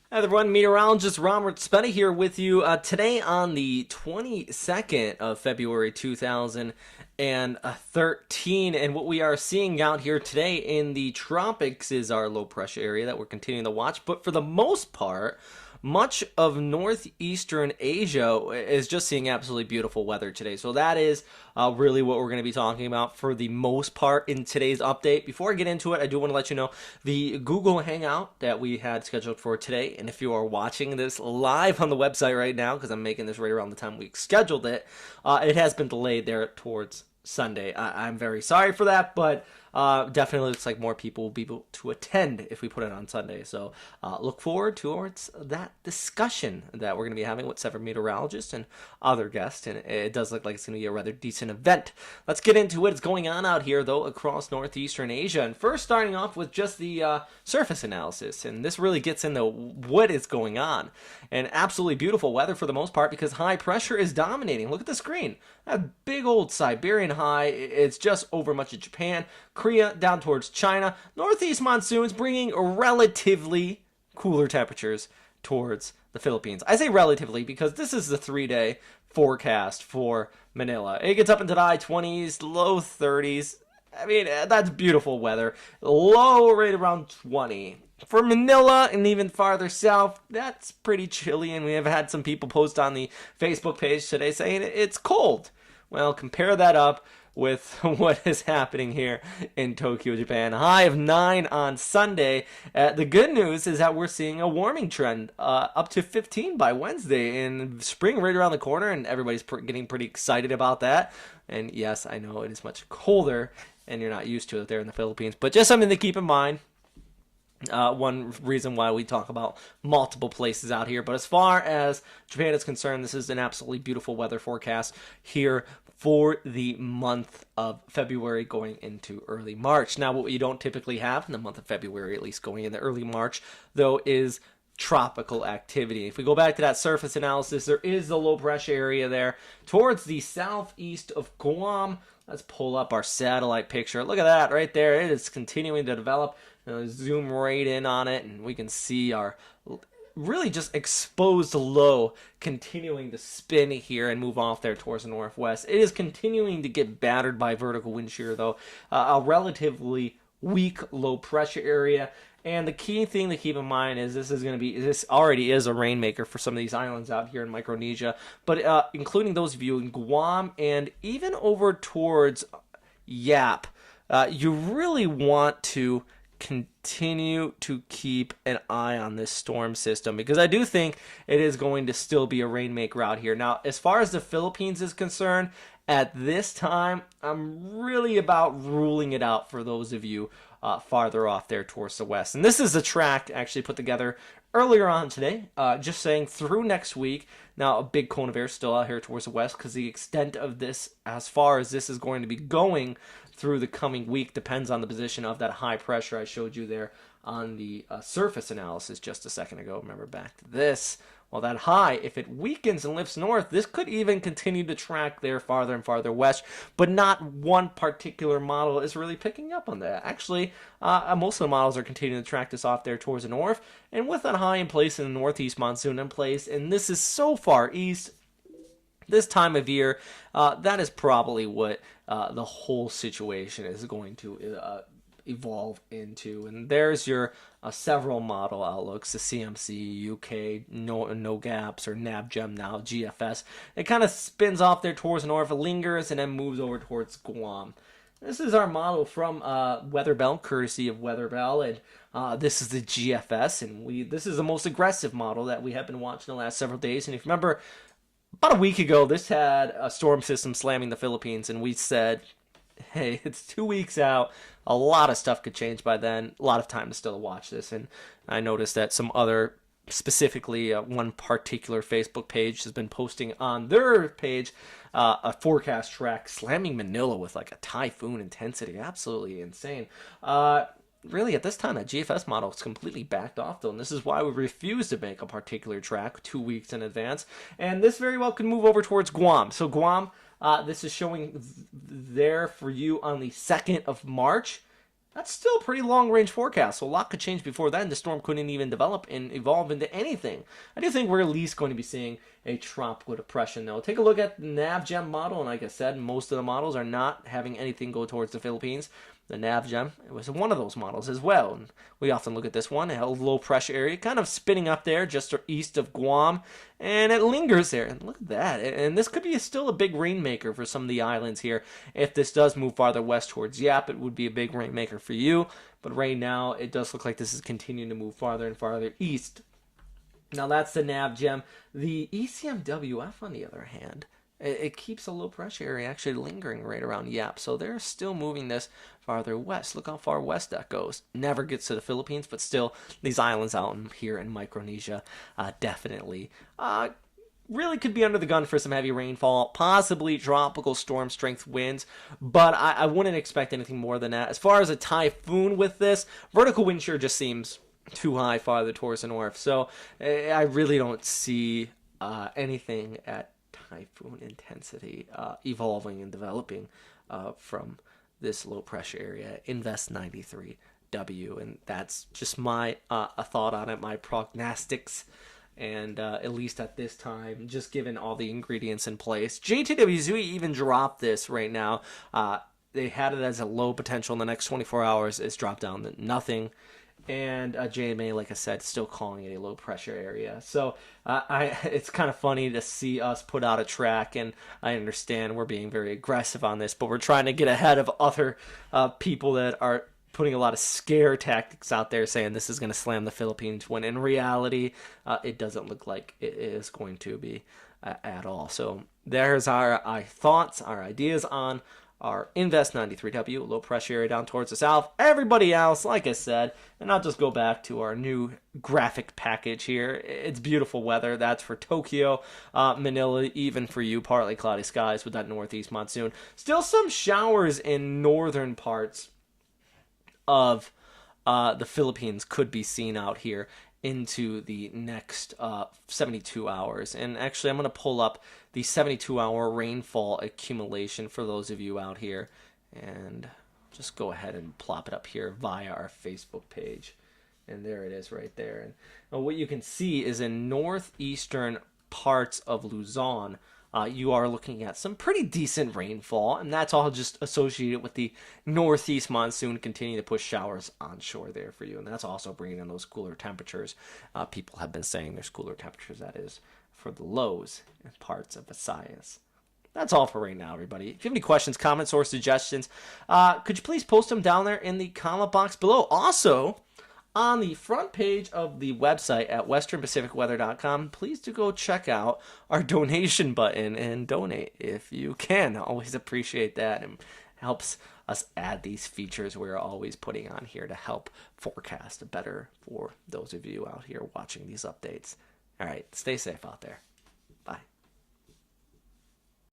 Hi everyone, meteorologist Robert Spetty here with you today on the 22nd of February 2013. And what we are seeing out here today in the tropics is our low pressure area that we're continuing to watch. But for the most part, much of northeastern Asia is just seeing absolutely beautiful weather today. So that is really what we're going to be talking about for the most part in today's update. Before I get into it, I do want to let you know the Google Hangout that we had scheduled for today. And if you are watching this live on the website right now, because I'm making this right around the time we scheduled it, it has been delayed there towards Sunday. I'm very sorry for that, but definitely looks like more people will be able to attend if we put it on Sunday. So look forward towards that discussion that we're going to be having with several meteorologists and other guests. And it does look like it's going to be a rather decent event. Let's get into what's going on out here, though, across northeastern Asia. And first, starting off with just the surface analysis. And this really gets into what is going on. And absolutely beautiful weather for the most part because high pressure is dominating. Look at the screen. That big old Siberian high, it's just over much of Japan, Korea, down towards China. Northeast monsoons bringing relatively cooler temperatures towards the Philippines. I say relatively because this is the 3-day forecast for Manila. It gets up into the high 20s, low 30s. I mean, that's beautiful weather. Low right around 20. For Manila and even farther south, that's pretty chilly, and we have had some people post on the Facebook page today saying it's cold. Well, compare that up with what is happening here in Tokyo, Japan. High of 9 on Sunday. The good news is that we're seeing a warming trend up to 15 by Wednesday, and spring right around the corner, and everybody's getting pretty excited about that. And yes, I know it is much colder, and you're not used to it there in the Philippines, but just something to keep in mind. One reason why we talk about multiple places out here. But as far as Japan is concerned, this is an absolutely beautiful weather forecast here for the month of February going into early March. Now, what you don't typically have in the month of February, at least going into early March, though, is tropical activity. If we go back to that surface analysis, there is the low pressure area there towards the southeast of Guam. Let's pull up our satellite picture. Look at that right there. It is continuing to develop. Zoom right in on it, and we can see our really just exposed low continuing to spin here and move off there towards the northwest. It is continuing to get battered by vertical wind shear, though. A relatively weak low pressure area. And the key thing to keep in mind is this already is a rainmaker for some of these islands out here in Micronesia, but including those of you in Guam and even over towards Yap, you really want to continue to keep an eye on this storm system because I do think it is going to still be a rainmaker out here. Now, as far as the Philippines is concerned, at this time, I'm really about ruling it out for those of you farther off there towards the west. And this is a track actually put together earlier on today, just saying through next week. Now, a big cone of air still out here towards the west because the extent of this, as far as this is going to be going through the coming week, depends on the position of that high pressure I showed you there on the surface analysis just a second ago. Remember, back to this. Well, that high, if it weakens and lifts north, this could even continue to track there farther and farther west, but not one particular model is really picking up on that. Actually, most of the models are continuing to track this off there towards the north, and with that high in place and the northeast monsoon in place, and this is so far east, this time of year, that is probably what the whole situation is going to evolve into. And there's your several model outlooks, the CMC, UK, no gaps, or NavGem now, GFS. It kind of spins off there towards the north, lingers, and then moves over towards Guam. This is our model from WeatherBell, courtesy of WeatherBell, and this is the GFS, and this is the most aggressive model that we have been watching the last several days. And if you remember, about a week ago, this had a storm system slamming the Philippines, and we said, hey, it's 2 weeks out. A lot of stuff could change by then. A lot of time to still watch this. And I noticed that some other, specifically one particular Facebook page has been posting on their page a forecast track slamming Manila with like a typhoon intensity. Absolutely insane. Really, at this time, that GFS model is completely backed off, though, and this is why we refuse to make a particular track 2 weeks in advance. And this very well could move over towards Guam. So Guam, this is showing there for you on the 2nd of March. That's still a pretty long range forecast, so a lot could change before then. The storm couldn't even develop and evolve into anything. I do think we're at least going to be seeing a tropical depression, though. Take a look at the NavGem model, and like I said, most of the models are not having anything go towards the Philippines. The NavGem, it was one of those models as well. And we often look at this one, a low pressure area, kind of spinning up there just east of Guam, and it lingers there. And look at that. And this could be still a big rainmaker for some of the islands here. If this does move farther west towards Yap, it would be a big rainmaker for you. But right now, it does look like this is continuing to move farther and farther east. Now that's the NavGem. The ECMWF, on the other hand, it keeps a low pressure area actually lingering right around Yap. So they're still moving this farther west. Look how far west that goes. Never gets to the Philippines, but still these islands out here in Micronesia definitely really could be under the gun for some heavy rainfall, possibly tropical storm strength winds, but I wouldn't expect anything more than that. As far as a typhoon with this, vertical wind shear just seems too high farther towards the north. So I really don't see anything at typhoon intensity evolving and developing from this low pressure area. Invest 93W, and that's just my a thought on it, my prognostics. And at least at this time, just given all the ingredients in place, JTWZ even dropped this right now. They had it as a low potential in the next 24 hours. It's dropped down to nothing. And JMA, like I said, still calling it a low pressure area. So it's kind of funny to see us put out a track, and I understand we're being very aggressive on this, but we're trying to get ahead of other people that are putting a lot of scare tactics out there saying this is going to slam the Philippines, when in reality, it doesn't look like it is going to be at all. So there's our thoughts, our ideas on our Invest 93W, low pressure area down towards the south. Everybody else, like I said, and I'll just go back to our new graphic package here. It's beautiful weather. That's for Tokyo, Manila, even for you. Partly cloudy skies with that northeast monsoon. Still some showers in northern parts of the Philippines could be seen out here into the next 72 hours. And actually, I'm going to pull up the 72-hour rainfall accumulation for those of you out here, and just go ahead and plop it up here via our Facebook page. And there it is right there. And what you can see is in northeastern parts of Luzon, you are looking at some pretty decent rainfall, and that's all just associated with the northeast monsoon continuing to push showers onshore there for you, and that's also bringing in those cooler temperatures. People have been saying there's cooler temperatures, that is, for the lows in parts of Visayas. That's all for right now, everybody. If you have any questions, comments, or suggestions, could you please post them down there in the comment box below. Also, on the front page of the website at westernpacificweather.com, please do go check out our donation button and donate if you can. I always appreciate that, and helps us add these features we're always putting on here to help forecast better for those of you out here watching these updates. All right, stay safe out there. Bye.